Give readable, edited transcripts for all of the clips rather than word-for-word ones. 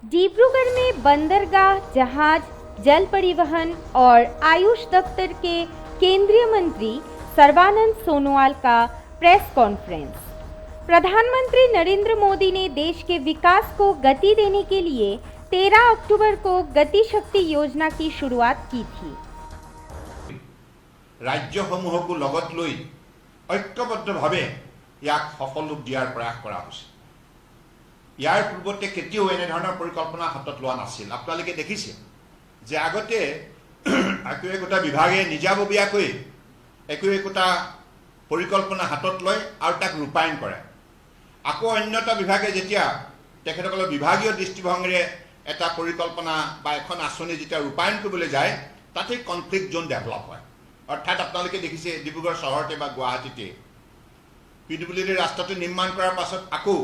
डिब्रूगढ़ में बंदरगाह, जहाज, जल परिवहन और आयुष दफ्तर के केंद्रीय मंत्री सर्बानंद सोनोवाल का प्रेस कॉन्फ्रेंस। प्रधानमंत्री नरेंद्र मोदी ने देश के विकास को गति देने के लिए 13 अक्टूबर को गति शक्ति योजना की शुरुआत की थी। राज्यসমূहको लगत লৈ ঐক্যবদ্ধভাৱে ইয়াক সফল ৰূপ দিয়াৰ প্ৰয়াস কৰা হৈছে। ইয়াৰ পূৰ্বতে কেতিয়াও এনে ধৰণৰ পৰিকল্পনা হাতত লোৱা নাছিল। আপোনালোকে দেখিছে যে আগতে একোটা বিভাগে নিজাববীয়াকৈ একোটা পৰিকল্পনা হাতত লয় আৰু তাক ৰূপায়ণ কৰে। আকৌ অন্যটা বিভাগে যেতিয়া তেখেতসকলৰ বিভাগীয় দৃষ্টিভংগীৰে এটা পৰিকল্পনা বা এখন আঁচনি যেতিয়া ৰূপায়ণ কৰিবলৈ যায়, তাতে কনফ্লিক্ট জোন ডেভেলপ হয়। অৰ্থাৎ আপোনালোকে দেখিছে ডিব্ৰুগড় চহৰতে বা গুৱাহাটীতে পিডব্লিউডি ৰাস্তাটো নিৰ্মাণ কৰাৰ পাছত আকৌ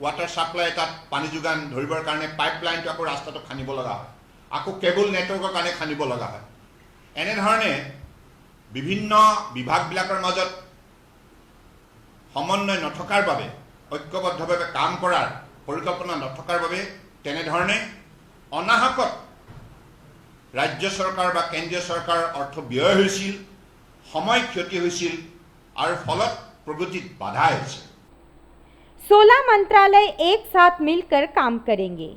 ৱাটাৰ সাপ্লাই তাত পানী যোগান ধৰিবৰ কাৰণে পাইপলাইনটো আকৌ ৰাস্তাটো খানিব লগা হয়, আকৌ কেবল নেটৱৰ্কৰ কাৰণে খানিব লগা হয়। এনেধৰণে বিভিন্ন বিভাগবিলাকৰ মাজত সমন্বয় নথকাৰ বাবে, ঐক্যবদ্ধভাৱে কাম কৰাৰ পৰিকল্পনা নথকাৰ বাবে তেনেধৰণে অনাহকত राज्य सरकार बा केंद्रीय सरकार अर्थ व्यय होइसिल, समय क्षति होइसिल और फलत प्रगतित बाधा आइছে। 16 मंत्रालय एक साथ मिलकर काम करेंगे।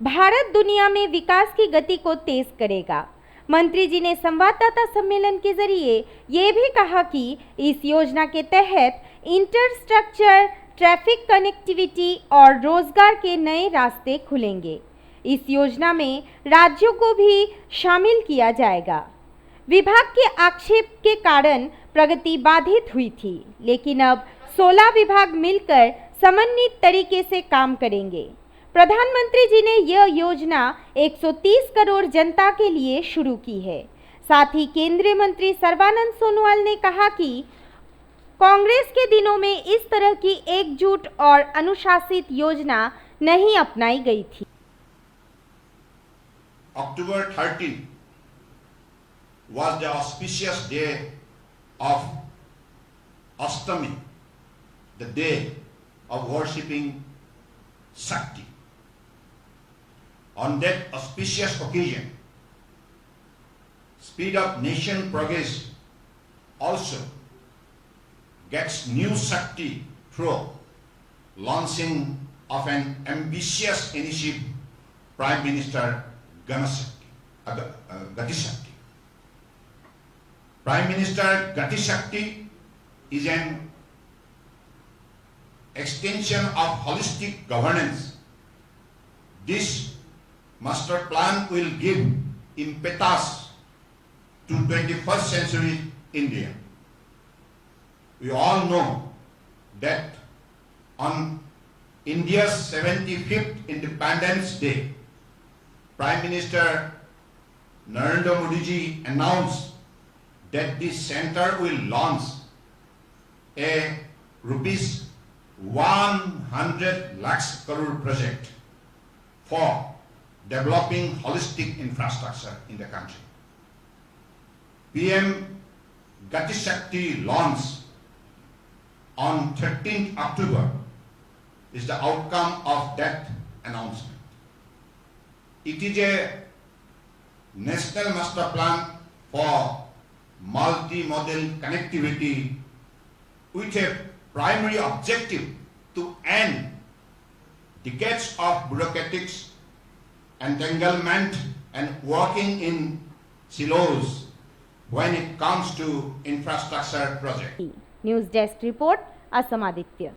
भारत दुनिया में विकास की गति को तेज करेगा। मंत्री जी ने संवाददाता सम्मेलन के जरिए ये भी कहा कि इस योजना के तहत इंफ्रास्ट्रक्चर, ट्रैफिक कनेक्टिविटी और रोजगार के नए रास्ते खुलेंगे। इस योजना में राज्यों को भी शामिल किया जाएगा। विभाग के आक्षेप के कारण प्रगति बाधित हुई थी, लेकिन अब 16 विभाग मिलकर समन्वित तरीके से काम करेंगे। प्रधानमंत्री जी ने यह योजना 130 करोड़ जनता के लिए शुरू की है। साथ ही केंद्रीय मंत्री सर्बानंद सोनोवाल ने कहा कि कांग्रेस के दिनों में इस तरह की एकजुट और अनुशासित योजना नहीं अपनाई गई थी। October 13 was the auspicious day of Ashtami, the day of worshipping Shakti. On that auspicious occasion, speed of nation progress also gets new Shakti through launching of an ambitious initiative, Prime Minister Gati Shakti. Prime Minister Gati Shakti is an extension of holistic governance. This master plan will give impetus to 21st century India. We all know that on India's 75th Independence Day, Prime Minister Narendra Modi ji announced that this center will launch a rupees 100 lakhs crore project for developing holistic infrastructure in the country. PM Gati Shakti launch on 13th October is the outcome of that announcement. It is a national master plan for multi-modal connectivity with a primary objective to end decades of bureaucratic entanglement and working in silos when it comes to infrastructure project. News desk report Assam Aditya.